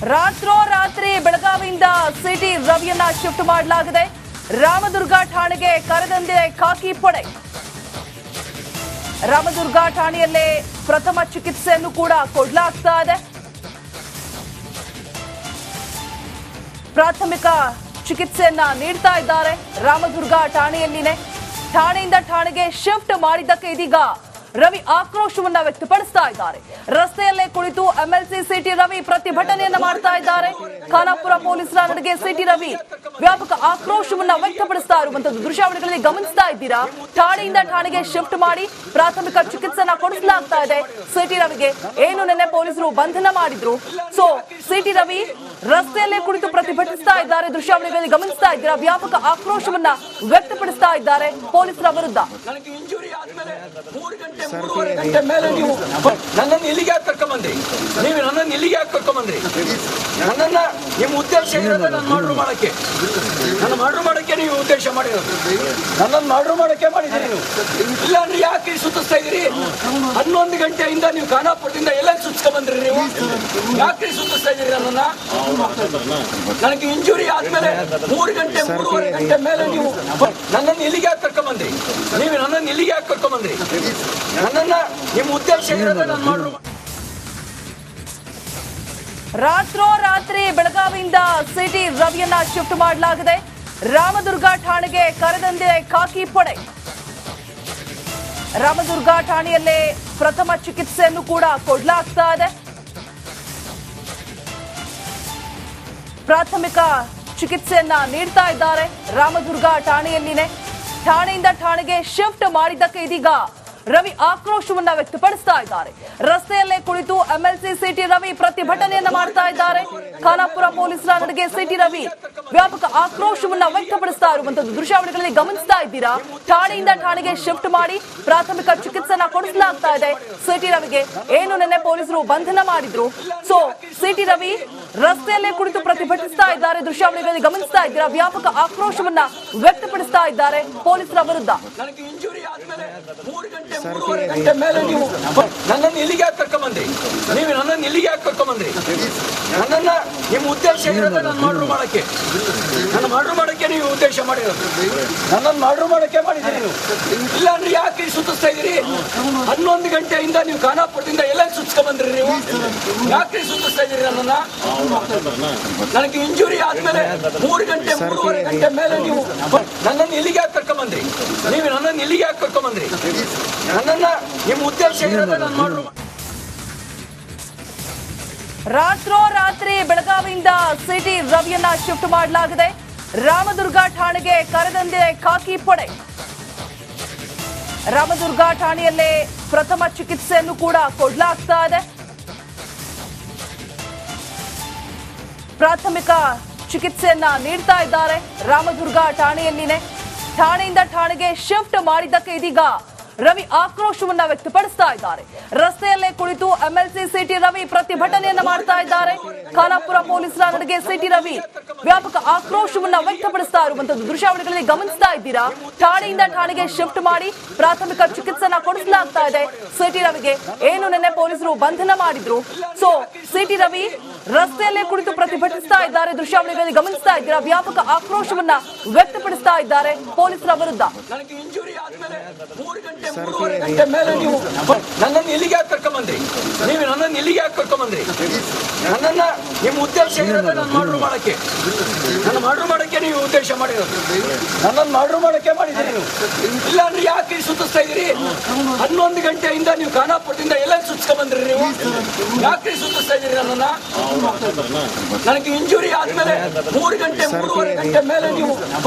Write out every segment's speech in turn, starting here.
ರಾತ್ರೋರಾತ್ರಿ ಬೆಳಗಾವಿಯಿಂದ city ರವಿಯನ್ನ shift ಮಾಡಲಾಗಿದೆ. ರಾಮದುರ್ಗ ಠಾಣೆಗೆ ಕರೆದಂದಿದೆ ಖಾಕಿ ಪಡೆ. ರಾಮದುರ್ಗ ಠಾಣೆಯಲ್ಲೇ ಪ್ರಥಮ ಚಿಕಿತ್ಸೆಯನ್ನು ಕೂಡ ಕೊಡಲಾಗ್ತಾ ಇದೆ. ಪ್ರಾಥಮಿಕ ಚಿಕಿತ್ಸೆಯನ್ನ ನೀಡ್ತಾ ಇದ್ದಾರೆ ರಾಮದುರ್ಗ ಠಾಣೆಯಲ್ಲಿನೇ. ಠಾಣೆಯಿಂದ ಠಾಣೆಗೆ ಶಿಫ್ಟ್ ಮಾಡಿದ್ದಕ್ಕೆ ಇದೀಗ ರವಿ ಆಕ್ರೋಶವನ್ನ ವ್ಯಕ್ತಪಡಿಸ್ತಾ ಇದ್ದಾರೆ. ರಸ್ತೆಯಲ್ಲೇ ಕುಳಿತು ಎಂಎಲ್ಸಿ ಸಿಟಿ ರವಿ ಪ್ರತಿಭಟನೆಯನ್ನ ಮಾಡ್ತಾ ಇದ್ದಾರೆ. ಖಾನಾಪುರ ಪೊಲೀಸರ ನಡೆಗೆ ಸಿಟಿ ರವಿ ವ್ಯಾಪಕ ಆಕ್ರೋಶವನ್ನ ವ್ಯಕ್ತಪಡಿಸ್ತಾ ಇರುವಂತದ್ದು ದೃಶ್ಯಾವಳಿಗಳಲ್ಲಿ ಗಮನಿಸ್ತಾ ಇದ್ದೀರಾ. ಠಾಣೆಯಿಂದ ಠಾಣೆಗೆ ಶಿಫ್ಟ್ ಮಾಡಿ ಪ್ರಾಥಮಿಕ ಚಿಕಿತ್ಸೆನ ಕೊಡಿಸಲಾಗ್ತಾ ಇದೆ ಸಿಟಿ ರವಿಗೆ. ಏನು ನಿನ್ನೆ ಪೊಲೀಸರು ಬಂಧನ ಮಾಡಿದ್ರು. ಸೊ ಸಿಟಿ ರವಿ ರಸ್ತೆಯಲ್ಲೇ ಕುಳಿತು ಪ್ರತಿಭಟಿಸ್ತಾ ಇದ್ದಾರೆ. ದೃಶ್ಯಾವಳಿಗಳಲ್ಲಿ ಗಮನಿಸ್ತಾ ಇದ್ದೀರಾ. ವ್ಯಾಪಕ ಆಕ್ರೋಶವನ್ನ ವ್ಯಕ್ತಪಡಿಸ್ತಾ ಇದ್ದಾರೆ ಪೊಲೀಸರ ವಿರುದ್ಧ. ನನ್ನನ್ನು ಇಲ್ಲಿಗೆ ಯಾಕೆ ಕರ್ಕೊಂಬಂದ್ರಿ? ನೀವು ನನ್ನನ್ನು ಇಲ್ಲಿಗೆ ಯಾಕೆ ಕರ್ಕೊಂಬಂದ್ರಿ? ನನ್ನನ್ನ ನಿಮ್ಮ ಉದ್ದೇಶ ಇರೋದು ನನ್ನ ಮಾಡ್ರು ಮಾಡಕ್ಕೆ, ನನ್ನ ಮಾಡ್ರು ಮಾಡಕ್ಕೆ ನೀವು ಉದ್ದೇಶ ಮಾಡಿರೋದು. ನನ್ನನ್ನು ಮಾಡ್ರು ಮಾಡಕ್ಕೆ ಮಾಡಿದ್ದೀರಿ ನೀವು. ಇಲ್ಲ ಅಂದ್ರೆ ಯಾಕೆ ಸುತ್ತಿಸ್ತಾ ಇದ್ದೀರಿ? 11 ಗಂಟೆಯಿಂದ ನೀವು ಖಾನಾಪುರದಿಂದ ಎಲ್ಲ ಸುತ್ತಿಸ್ಕೊಂಡ್ಬಂದ್ರಿ. ನೀವು ಯಾಕೆ ಸುತ್ತಿಸ್ತಾ ಇದ್ದೀರಿ ನನ್ನನ್ನ? ನನಗೆ ಇಂಜುರಿ ಆದ್ಮೇಲೆ 3 ಗಂಟೆ 3:30 ಗಂಟೆ ಮೇಲೆ ನೀವು ನನ್ನನ್ನು ಇಲ್ಲಿಗೆ ಯಾಕೆ ಕರ್ಕೊಂಬಂದ್ರಿ? ನೀವು ನನ್ನನ್ನು ಇಲ್ಲಿಗೆ ಯಾಕೆ ಕರ್ಕೊಂಬಂದ್ರಿ? ನನ್ನನ್ನ ನಿಮ್ಮ ಉದ್ದೇಶ ಇರೋದು ನನ್ನ ಮಾಡ್ರು. ರಾತ್ರೋರಾತ್ರಿ ಬೆಳಗಾವಿಯಿಂದ ಸಿಟಿ ರವಿಯನ್ನ ಶಿಫ್ಟ್ ಮಾಡಲಾಗಿದೆ. ರಾಮದುರ್ಗ ಠಾಣೆಗೆ ಕರೆದಂದಿದೆ ಖಾಕಿ ಪಡೆ. ರಾಮದುರ್ಗ ಠಾಣೆಯಲ್ಲೇ ಪ್ರಥಮ ಚಿಕಿತ್ಸೆಯನ್ನು ಕೂಡ ಕೊಡಲಾಗ್ತಾ ಇದೆ. ಪ್ರಾಥಮಿಕ ಚಿಕಿತ್ಸೆಯನ್ನ ನೀಡ್ತಾ ಇದ್ದಾರೆ ರಾಮದುರ್ಗ ಠಾಣೆಯಲ್ಲಿನೇ. ಠಾಣೆಯಿಂದ ಠಾಣೆಗೆ ಶಿಫ್ಟ್ ಮಾಡಿದ್ದಕ್ಕೆ ಇದೀಗ ರವಿ ಆಕ್ರೋಶವನ್ನ ವ್ಯಕ್ತಪಡಿಸ್ತಾ ಇದ್ದಾರೆ. ರಸ್ತೆಯಲ್ಲೇ ಕುಳಿತು ಎಂಎಲ್ಸಿ ಸಿಟಿ ರವಿ ಪ್ರತಿಭಟನೆಯನ್ನ ಮಾಡ್ತಾ ಇದ್ದಾರೆ. ಖಾನಾಪುರ ಪೊಲೀಸರ ನಡೆಗೆ ಸಿಟಿ ರವಿ ವ್ಯಾಪಕ ಆಕ್ರೋಶವನ್ನ ವ್ಯಕ್ತಪಡಿಸ್ತಾ ಇರುವಂತದ್ದು ದೃಶ್ಯಾವಳಿಗಳಲ್ಲಿ ಗಮನಿಸ್ತಾ ಇದ್ದೀರಾ. ಠಾಣೆಯಿಂದ ಠಾಣೆಗೆ ಶಿಫ್ಟ್ ಮಾಡಿ ಪ್ರಾಥಮಿಕ ಚಿಕಿತ್ಸೆನ ಕೊಡಿಸಲಾಗ್ತಾ ಇದೆ ಸಿಟಿ ರವಿಗೆ. ಏನು ನಿನ್ನೆ ಪೊಲೀಸರು ಬಂಧನ ಮಾಡಿದ್ರು. ಸೊ ಸಿಟಿ ರವಿ ರಸ್ತೆಯಲ್ಲೇ ಕುಳಿತು ಪ್ರತಿಭಟಿಸ್ತಾ ಇದ್ದಾರೆ. ದೃಶ್ಯಾವಳಿಗಳಲ್ಲಿ ಗಮನಿಸ್ತಾ ಇದ್ದೀರಾ. ವ್ಯಾಪಕ ಆಕ್ರೋಶವನ್ನ ವ್ಯಕ್ತಪಡಿಸ್ತಾ ಇದ್ದಾರೆ ಪೊಲೀಸರ ವಿರುದ್ಧ. ಗಂಟೆ ಮೇಲೆ ನೀವು ನನ್ನನ್ನು ಇಲ್ಲಿಗೆ ಯಾಕೆ ಕರ್ಕೊಂಬಂದ್ರಿ? ನೀವು ನನ್ನನ್ನು ಇಲ್ಲಿಗೆ ಯಾಕೆ ಕರ್ಕೊಂಬಂದ್ರಿ? ನನ್ನನ್ನ ನಿಮ್ಮ ಉದ್ದೇಶ ಇರೋದು ನನ್ನ ಮಾಡ್ರು ಮಾಡಕ್ಕೆ, ನನ್ನ ಮಾಡ್ರು ಮಾಡಕ್ಕೆ ನೀವು ಉದ್ದೇಶ ಮಾಡಿರೋದು. ನನ್ನನ್ನು ಮಾಡ್ರು ಮಾಡಕ್ಕೆ ಮಾಡಿದ್ದೀರಿ ನೀವು. ಇಲ್ಲ ಅಂದ್ರೆ ಯಾಕೆ ಸುತ್ತಿಸ್ತಾ ಇದ್ದೀರಿ? 11 ಗಂಟೆಯಿಂದ ನೀವು ಖಾನಾಪುರದಿಂದ ಎಲ್ಲ ಸುತ್ತಿಸ್ಕೊಂಡ್ಬಂದ್ರಿ. ನೀವು ಯಾಕೆ ಸುತ್ತಿಸ್ತಾ ಇದ್ದೀರಿ ನನ್ನನ್ನ? ನನಗೆ ಇಂಜುರಿ ಆದ್ಮೇಲೆ 3 ಗಂಟೆ 3:30 ಗಂಟೆ ಮೇಲೆ ನೀವು ನನ್ನನ್ನು ಇಲ್ಲಿಗೆ ಯಾಕೆ ಕರ್ಕೊಂಬಂದ್ರಿ? ನೀವು ನನ್ನನ್ನು ಇಲ್ಲಿಗೆ ಯಾಕೆ ಕರ್ಕೊಂಬಂದ್ರಿ? ನನ್ನನ್ನ ನಿಮ್ಮ ಉದ್ದೇಶ ಇರೋದು ನನ್ನ ಮಾಡ್ರು. ರಾತ್ರೋರಾತ್ರಿ ಬೆಳಗಾವಿಯಿಂದ ಸಿಟಿ ರವಿಯನ್ನ ಶಿಫ್ಟ್ ಮಾಡಲಾಗಿದೆ. ರಾಮದುರ್ಗ ಠಾಣೆಗೆ ಕರೆದಂದಿದೆ ಖಾಕಿ ಪಡೆ. ರಾಮದುರ್ಗ ಠಾಣೆಯಲ್ಲೇ ಪ್ರಥಮ ಚಿಕಿತ್ಸೆಯನ್ನು ಕೂಡ ಕೊಡಲಾಗ್ತಾ ಇದೆ. ಪ್ರಾಥಮಿಕ ಚಿಕಿತ್ಸೆಯನ್ನ ನೀಡ್ತಾ ಇದ್ದಾರೆ ರಾಮದುರ್ಗ ಠಾಣೆಯಲ್ಲಿನೇ. ಠಾಣೆಯಿಂದ ಠಾಣೆಗೆ ಶಿಫ್ಟ್ ಮಾಡಿದ್ದಕ್ಕೆ ಇದೀಗ ರವಿ ಆಕ್ರೋಶವನ್ನ ವ್ಯಕ್ತಪಡಿಸ್ತಾ ಇದ್ದಾರೆ. ರಸ್ತೆಯಲ್ಲೇ ಕುಳಿತು ಎಂಎಲ್ಸಿ ಸಿಟಿ ರವಿ ಪ್ರತಿಭಟನೆಯನ್ನ ಮಾಡ್ತಾ ಇದ್ದಾರೆ. ಖಾನಾಪುರ ಪೊಲೀಸರ ನಡೆಗೆ ಸಿಟಿ ರವಿ ವ್ಯಾಪಕ ಆಕ್ರೋಶವನ್ನ ವ್ಯಕ್ತಪಡಿಸ್ತಾ ಇರುವಂತದ್ದು ದೃಶ್ಯಾವಳಿಗಳಲ್ಲಿ ಗಮನಿಸ್ತಾ ಇದ್ದೀರಾ. ಠಾಣೆಯಿಂದ ಠಾಣೆಗೆ ಶಿಫ್ಟ್ ಮಾಡಿ ಪ್ರಾಥಮಿಕ ಚಿಕಿತ್ಸೆನ ಕೊಡಿಸಲಾಗ್ತಾ ಇದೆ ಸಿಟಿ ರವಿಗೆ. ಏನು ನಿನ್ನೆ ಪೊಲೀಸರು ಬಂಧನ ಮಾಡಿದ್ರು. ಸೊ ಸಿಟಿ ರವಿ ರಸ್ತೆಯಲ್ಲೇ ಕುಳಿತು ಪ್ರತಿಭಟಿಸ್ತಾ ಇದ್ದಾರೆ. ದೃಶ್ಯಾವಳಿಗಳಲ್ಲಿ ಗಮನಿಸ್ತಾ ಇದ್ದೀರಾ. ವ್ಯಾಪಕ ಆಕ್ರೋಶವನ್ನ ವ್ಯಕ್ತಪಡಿಸ್ತಾ ಇದ್ದಾರೆ ಪೊಲೀಸರ ವಿರುದ್ಧ. ಗಂಟೆ ಮೇಲೆ ನೀವು ನನ್ನನ್ನು ಇಲ್ಲಿಗೆ ಯಾಕೆ ಕರ್ಕೊಂಬಂದ್ರಿ? ನೀವು ನನ್ನನ್ನು ಇಲ್ಲಿಗೆ ಯಾಕೆ ಕರ್ಕೊಂಬಂದ್ರಿ? ನನ್ನನ್ನ ನಿಮ್ಮ ಉದ್ದೇಶ ಇರೋದು ನನ್ನ ಮಾಡ್ರು ಮಾಡಕ್ಕೆ, ನನ್ನ ಮಾಡ್ರು ಮಾಡಕ್ಕೆ ನೀವು ಉದ್ದೇಶ ಮಾಡಿರೋದು. ನನ್ನನ್ನು ಮಾಡ್ರು ಮಾಡಕ್ಕೆ ಮಾಡಿದ್ದೀರಿ ನೀವು. ಇಲ್ಲ ಅಂದ್ರೆ ಯಾಕೆ ಸುತ್ತಿಸ್ತಾ ಇದ್ದೀರಿ? 11 ಗಂಟೆಯಿಂದ ನೀವು ಖಾನಾಪುರದಿಂದ ಎಲ್ಲ ಸುತ್ತಿಸ್ಕೊಂಡ್ಬಂದ್ರಿ. ನೀವು ಯಾಕೆ ಸುತ್ತಿಸ್ತಾ ಇದ್ದೀರಿ ನನ್ನನ್ನ? ನನಗೆ ಇಂಜುರಿ ಆದ್ಮೇಲೆ 3 ಗಂಟೆ 3:30 ಗಂಟೆ ಮೇಲೆ ನೀವು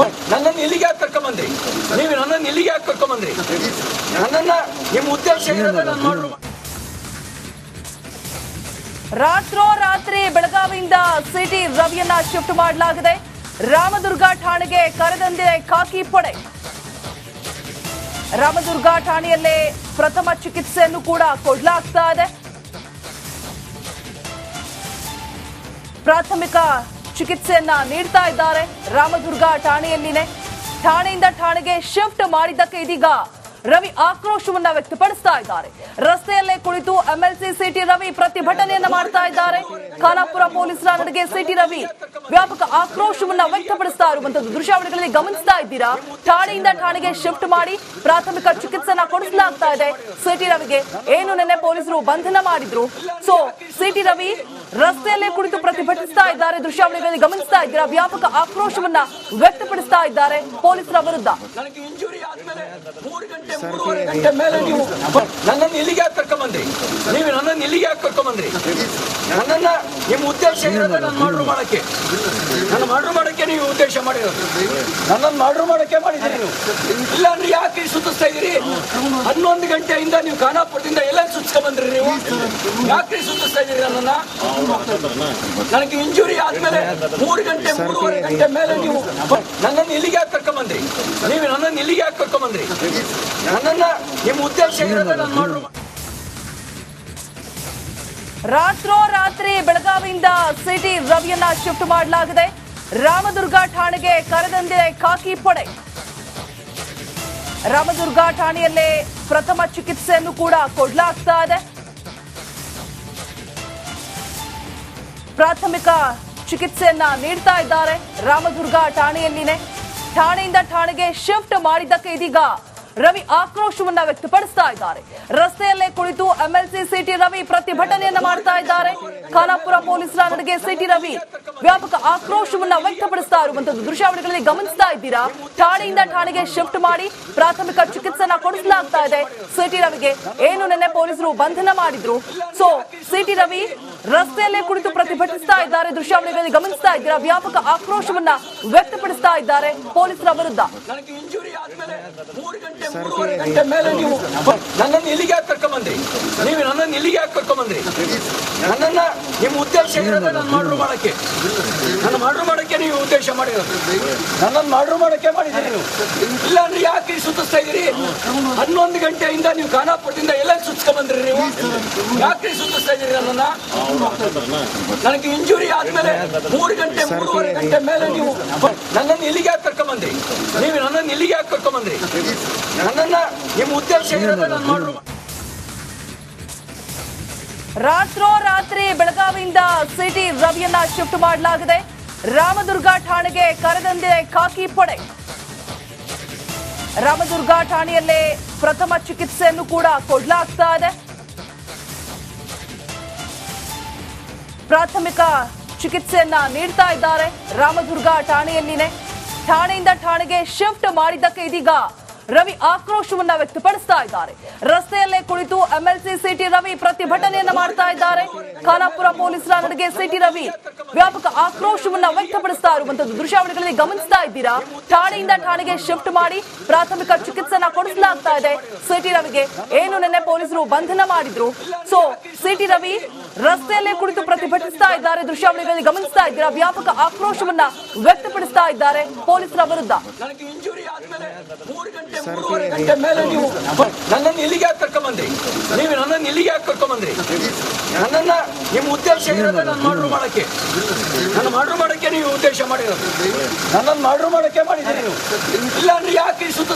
ನನ್ನನ್ನು ಇಲ್ಲಿಗೆ ಯಾಕೆ ಕರ್ಕೊಂಬಂದ್ರಿ? ನೀವು ನನ್ನನ್ನು ಇಲ್ಲಿಗೆ ಯಾಕೆ ಕರ್ಕೊಂಬಂದ್ರಿ? ನನ್ನನ್ನ ನಿಮ್ಮ ಉದ್ದೇಶ ಇರೋದು ನನ್ನ ಮಾಡ್ರು. ರಾತ್ರೋರಾತ್ರಿ ಬೆಳಗಾವಿಯಿಂದ ಸಿಟಿ ರವಿಯನ್ನ ಶಿಫ್ಟ್ ಮಾಡಲಾಗಿದೆ. ರಾಮದುರ್ಗ ಠಾಣೆಗೆ ಕರೆದಂದಿದೆ ಖಾಕಿ ಪಡೆ. ರಾಮದುರ್ಗ ಠಾಣೆಯಲ್ಲೇ ಪ್ರಥಮ ಚಿಕಿತ್ಸೆಯನ್ನು ಕೂಡ ಕೊಡಲಾಗ್ತಾ ಇದೆ. ಪ್ರಾಥಮಿಕ ಚಿಕಿತ್ಸೆಯನ್ನ ನೀಡ್ತಾ ಇದ್ದಾರೆ ರಾಮದುರ್ಗ ಠಾಣೆಯಲ್ಲಿನೇ. ಠಾಣೆಯಿಂದ ಠಾಣೆಗೆ ಶಿಫ್ಟ್ ಮಾಡಿದ್ದಕ್ಕೆ ಇದೀಗ ರವಿ ಆಕ್ರೋಶವನ್ನ ವ್ಯಕ್ತಪಡಿಸ್ತಾ ಇದ್ದಾರೆ. ರಸ್ತೆಯಲ್ಲೇ ಕುಳಿತು ಎಂಎಲ್ಸಿ ಸಿಟಿ ರವಿ ಪ್ರತಿಭಟನೆಯನ್ನ ಮಾಡ್ತಾ ಇದ್ದಾರೆ. ಖಾನಾಪುರ ಪೊಲೀಸರ ನಡೆಗೆ ಸಿಟಿ ರವಿ ವ್ಯಾಪಕ ಆಕ್ರೋಶವನ್ನ ವ್ಯಕ್ತಪಡಿಸ್ತಾ ಇರುವಂತದ್ದು ದೃಶ್ಯಾವಳಿಗಳಲ್ಲಿ ಗಮನಿಸ್ತಾ ಇದ್ದೀರಾ. ಠಾಣೆಯಿಂದ ಠಾಣೆಗೆ ಶಿಫ್ಟ್ ಮಾಡಿ ಪ್ರಾಥಮಿಕ ಚಿಕಿತ್ಸೆನ ಕೊಡಿಸಲಾಗ್ತಾ ಇದೆ ಸಿಟಿ ರವಿಗೆ. ಏನು ನಿನ್ನೆ ಪೊಲೀಸರು ಬಂಧನ ಮಾಡಿದ್ರು. ಸೊ ಸಿಟಿ ರವಿ ರಸ್ತೆಯಲ್ಲೇ ಕುಳಿತು ಪ್ರತಿಭಟಿಸ್ತಾ ಇದ್ದಾರೆ. ದೃಶ್ಯಾವಳಿಗಳಲ್ಲಿ ಗಮನಿಸ್ತಾ ಇದ್ದೀರಾ. ವ್ಯಾಪಕ ಆಕ್ರೋಶವನ್ನ ವ್ಯಕ್ತಪಡಿಸ್ತಾ ಇದ್ದಾರೆ ಪೊಲೀಸರ ವಿರುದ್ಧ. ನನಗೆ ಇಂಜುರಿ ಆದ್ಮೇಲೆ 3 ಗಂಟೆ ಮೇಲೆ ನೀವು ನನ್ನನ್ನು ಇಲ್ಲಿಗೆ ಕರ್ಕೊಂಡ್ಬಂದ್ರಿ. ನೀವು ನನ್ನನ್ನು ಇಲ್ಲಿಗೆ ಕರ್ಕೊಂಡ್ಬಂದ್ರಿ. ನನ್ನನ್ನ ನಿಮ್ಮ ಉದ್ದೇಶ ಇರೋದು ನನ್ನ ಮರ್ಡರ್ ಮಾಡಕ್ಕೆ. ನನ್ನ ಮರ್ಡರ್ ಮಾಡಕ್ಕೆ ನೀವು ಉದ್ದೇಶ ಮಾಡಿರೋದು. ನನ್ನನ್ನು ಮರ್ಡರ್ ಮಾಡಕ್ಕೆ ಮಾಡಿದ್ದೀರಿ ನೀವು. ಇಲ್ಲ ಅಂದ್ರೆ ಯಾಕೆ ಸುತ್ತಿಸ್ತಾ ಇದ್ದೀರಿ? 11 ಗಂಟೆಯಿಂದ ನೀವು ಖಾನಾಪುರದಿಂದ ಎಲ್ಲ ಸುತ್ಕೊಂಡ್ಬಂದ್ರಿ. ನೀವು ಯಾಕೆ ಸುತ್ತಿಸ್ತಾ ಇದ್ದೀರಿ ನನ್ನನ್ನ? ನನಗೆ ಇಂಜುರಿ ಆದ್ಮೇಲೆ 3:30 ಗಂಟೆ ಮೇಲೆ ನೀವು ನನ್ನನ್ನು ಇಲ್ಲಿಗೆ ಕರ್ಕೊಂಡ್ಬಂದ್ರಿ. ನೀವು ನನ್ನನ್ನು ಇಲ್ಲಿಗೆ ಕರ್ಕೊಂಡ್ಬಂದ್ರಿ. ನನ್ನನ್ನ ನಿಮ್ಮ ಉದ್ದೇಶ ಇರೋದು ನನ್ನ ಮರ್ಡರ್. ರಾತ್ರೋರಾತ್ರಿ ಬೆಳಗಾವಿಯಿಂದ ಸಿಟಿ ರವಿಯನ್ನ ಶಿಫ್ಟ್ ಮಾಡಲಾಗಿದೆ. ರಾಮದುರ್ಗ ಠಾಣೆಗೆ ಕರೆದಂದಿದೆ ಖಾಕಿ ಪಡೆ. ರಾಮದುರ್ಗ ಠಾಣೆಯಲ್ಲೇ ಪ್ರಥಮ ಚಿಕಿತ್ಸೆಯನ್ನು ಕೂಡ ಕೊಡಲಾಗ್ತಾ ಇದೆ. ಪ್ರಾಥಮಿಕ ಚಿಕಿತ್ಸೆಯನ್ನ ನೀಡ್ತಾ ಇದ್ದಾರೆ ರಾಮದುರ್ಗ ಠಾಣೆಯಲ್ಲಿನೇ. ಠಾಣೆಯಿಂದ ಠಾಣೆಗೆ ಶಿಫ್ಟ್ ಮಾಡಿದ್ದಕ್ಕೆ ಇದೀಗ ರವಿ ಆಕ್ರೋಶವನ್ನ ವ್ಯಕ್ತಪಡಿಸ್ತಾ ಇದ್ದಾರೆ. ರಸ್ತೆಯಲ್ಲೇ ಕುಳಿತು ಎಂಎಲ್ಸಿ ಸಿಟಿ ರವಿ ಪ್ರತಿಭಟನೆಯನ್ನ ಮಾಡ್ತಾ ಇದ್ದಾರೆ. ಖಾನಾಪುರ ಪೊಲೀಸರ ನಡೆಗೆ ಸಿಟಿ ರವಿ ವ್ಯಾಪಕ ಆಕ್ರೋಶವನ್ನ ವ್ಯಕ್ತಪಡಿಸ್ತಾ ಇರುವಂತದ್ದು ದೃಶ್ಯಾವಳಿಗಳಲ್ಲಿ ಗಮನಿಸ್ತಾ ಇದ್ದೀರಾ. ಠಾಣೆಯಿಂದ ಠಾಣೆಗೆ ಶಿಫ್ಟ್ ಮಾಡಿ ಪ್ರಾಥಮಿಕ ಚಿಕಿತ್ಸೆನ ಕೊಡಿಸಲಾಗ್ತಾ ಇದೆ ಸಿಟಿ ರವಿಗೆ. ಏನು ನಿನ್ನೆ ಪೊಲೀಸರು ಬಂಧನ ಮಾಡಿದ್ರು. ಸೊ ಸಿಟಿ ರವಿ ರಸ್ತೆಯಲ್ಲೇ ಕುಳಿತು ಪ್ರತಿಭಟಿಸ್ತಾ ಇದ್ದಾರೆ. ದೃಶ್ಯಾವಳಿಗಳಲ್ಲಿ ಗಮನಿಸ್ತಾ ಇದ್ದೀರಾ. ವ್ಯಾಪಕ ಆಕ್ರೋಶವನ್ನ ವ್ಯಕ್ತಪಡಿಸ್ತಾ ಇದ್ದಾರೆ ಪೊಲೀಸರ ವಿರುದ್ಧ. ನನಗೆ ಇಂಜುರಿ ಆದ್ಮೇಲೆ 3 ಗಂಟೆ ಮೇಲೆ ನೀವು ನನ್ನನ್ನು ಇಲ್ಲಿಗೆ ಕರ್ಕೊಂಡ್ಬಂದ್ರಿ. ನೀವು ನನ್ನನ್ನು ಇಲ್ಲಿಗೆ ಕರ್ಕೊಂಡ್ಬಂದ್ರಿ. ನನ್ನನ್ನ ನಿಮ್ಮ ಉದ್ದೇಶ ಇರೋದು ನನ್ನ ಮರ್ಡರ್ ಮಾಡಕ್ಕೆ. ನನ್ನ ಮರ್ಡರ್ ಮಾಡಕ್ಕೆ ನೀವು ಉದ್ದೇಶ ಮಾಡಿರೋದು. ನನ್ನನ್ನು ಮರ್ಡರ್ ಮಾಡಕ್ಕೆ ಮಾಡಿದ್ದೀರಿ ನೀವು. ಇಲ್ಲ ಅಂದ್ರೆ ಯಾಕೆ ಸುತ್ತಿಸ್ತಾ ಇದ್ದೀರಿ? 11 ಗಂಟೆಯಿಂದ ನೀವು ಖಾನಾಪುರದಿಂದ ಎಲ್ಲ ಸುತ್ಕೊಂಡ್ಬಂದ್ರಿ. ನೀವು ಯಾಕೆ ಸುತ್ತಿಸ್ತಾ ಇದ್ದೀರಿ ನನ್ನನ್ನ? ನನಗೆ ಇಂಜುರಿ ಆದ್ಮೇಲೆ 3:30 ಗಂಟೆ ಮೇಲೆ ನೀವು ನನ್ನನ್ನು ಇಲ್ಲಿಗೆ ಕರ್ಕೊಂಡ್ಬಂದ್ರಿ. ನೀವು ನನ್ನನ್ನು ಇಲ್ಲಿಗೆ ಕರ್ಕೊಂಡ್ಬಂದ್ರಿ. ನನ್ನನ್ನ ನಿಮ್ಮ ಉದ್ದೇಶ ಇರೋದು ನನ್ನ ಮರ್ಡರ್. ರಾತ್ರೋರಾತ್ರಿ ಬೆಳಗಾವಿಯಿಂದ ಸಿಟಿ ರವಿಯನ್ನ ಶಿಫ್ಟ್ ಮಾಡಲಾಗಿದೆ. ರಾಮದುರ್ಗ ಠಾಣೆಗೆ ಕರೆದಂದಿದೆ ಖಾಕಿ ಪಡೆ. ರಾಮದುರ್ಗ ಠಾಣೆಯಲ್ಲೇ ಪ್ರಥಮ ಚಿಕಿತ್ಸೆಯನ್ನು ಕೂಡ ಕೊಡಲಾಗ್ತಾ ಇದೆ. ಪ್ರಾಥಮಿಕ ಚಿಕಿತ್ಸೆಯನ್ನ ನೀಡ್ತಾ ಇದ್ದಾರೆ ರಾಮದುರ್ಗ ಠಾಣೆಯಲ್ಲಿನೇ. ಠಾಣೆಯಿಂದ ಠಾಣೆಗೆ ಶಿಫ್ಟ್ ಮಾಡಿದ್ದಕ್ಕೆ ಇದೀಗ ರವಿ ಆಕ್ರೋಶವನ್ನ ವ್ಯಕ್ತಪಡಿಸ್ತಾ ಇದ್ದಾರೆ. ರಸ್ತೆಯಲ್ಲೇ ಕುಳಿತು ಎಂಎಲ್ಸಿ ಸಿಟಿ ರವಿ ಪ್ರತಿಭಟನೆಯನ್ನ ಮಾಡ್ತಾ ಇದ್ದಾರೆ. ಖಾನಾಪುರ ಪೊಲೀಸರ ನಡೆಗೆ ಸಿಟಿ ರವಿ ವ್ಯಾಪಕ ಆಕ್ರೋಶವನ್ನ ವ್ಯಕ್ತಪಡಿಸ್ತಾ ಇರುವಂತದ್ದು ದೃಶ್ಯಾವಳಿಗಳಲ್ಲಿ ಗಮನಿಸ್ತಾ ಇದ್ದೀರಾ. ಠಾಣೆಯಿಂದ ಠಾಣೆಗೆ ಶಿಫ್ಟ್ ಮಾಡಿ ಪ್ರಾಥಮಿಕ ಚಿಕಿತ್ಸೆನ ಕೊಡಿಸಲಾಗ್ತಾ ಇದೆ ಸಿಟಿ ರವಿಗೆ. ಏನು ನಿನ್ನೆ ಪೊಲೀಸರು ಬಂಧನ ಮಾಡಿದ್ರು. ಸೊ ಸಿಟಿ ರವಿ ರಸ್ತೆಯಲ್ಲೇ ಕುಳಿತು ಪ್ರತಿಭಟಿಸ್ತಾ ಇದ್ದಾರೆ. ದೃಶ್ಯಾವಳಿಗಳಲ್ಲಿ ಗಮನಿಸ್ತಾ ಇದ್ದೀರಾ. ವ್ಯಾಪಕ ಆಕ್ರೋಶವನ್ನ ವ್ಯಕ್ತಪಡಿಸ್ತಾ ಇದ್ದಾರೆ ಪೊಲೀಸರ ವಿರುದ್ಧ. ನನಗೆ ಇಂಜುರಿ ಆದ್ಮೇಲೆ 3 ಗಂಟೆ ಮೇಲೆ ನೀವು ನನ್ನನ್ನು ಇಲ್ಲಿಗೆ ಕರ್ಕೊಂಡ್ಬಂದ್ರಿ. ನೀವು ನನ್ನನ್ನು ಇಲ್ಲಿಗೆ ಕರ್ಕೊಂಡ್ಬಂದ್ರಿ. ನನ್ನನ್ನ ನಿಮ್ಮ ಉದ್ದೇಶ ಇರೋದು ನನ್ನ ಮರ್ಡರ್ ಮಾಡಕ್ಕೆ. ನನ್ನ ಮರ್ಡರ್ ಮಾಡಕ್ಕೆ ನೀವು ಉದ್ದೇಶ ಮಾಡಿರೋದು. ನನ್ನನ್ನು ಮರ್ಡರ್ ಮಾಡಕ್ಕೆ ಮಾಡಿದ್ದೀರಿ ನೀವು. ಇಲ್ಲ ಅಂದ್ರೆ ಯಾಕೆ ಸುತ್ತ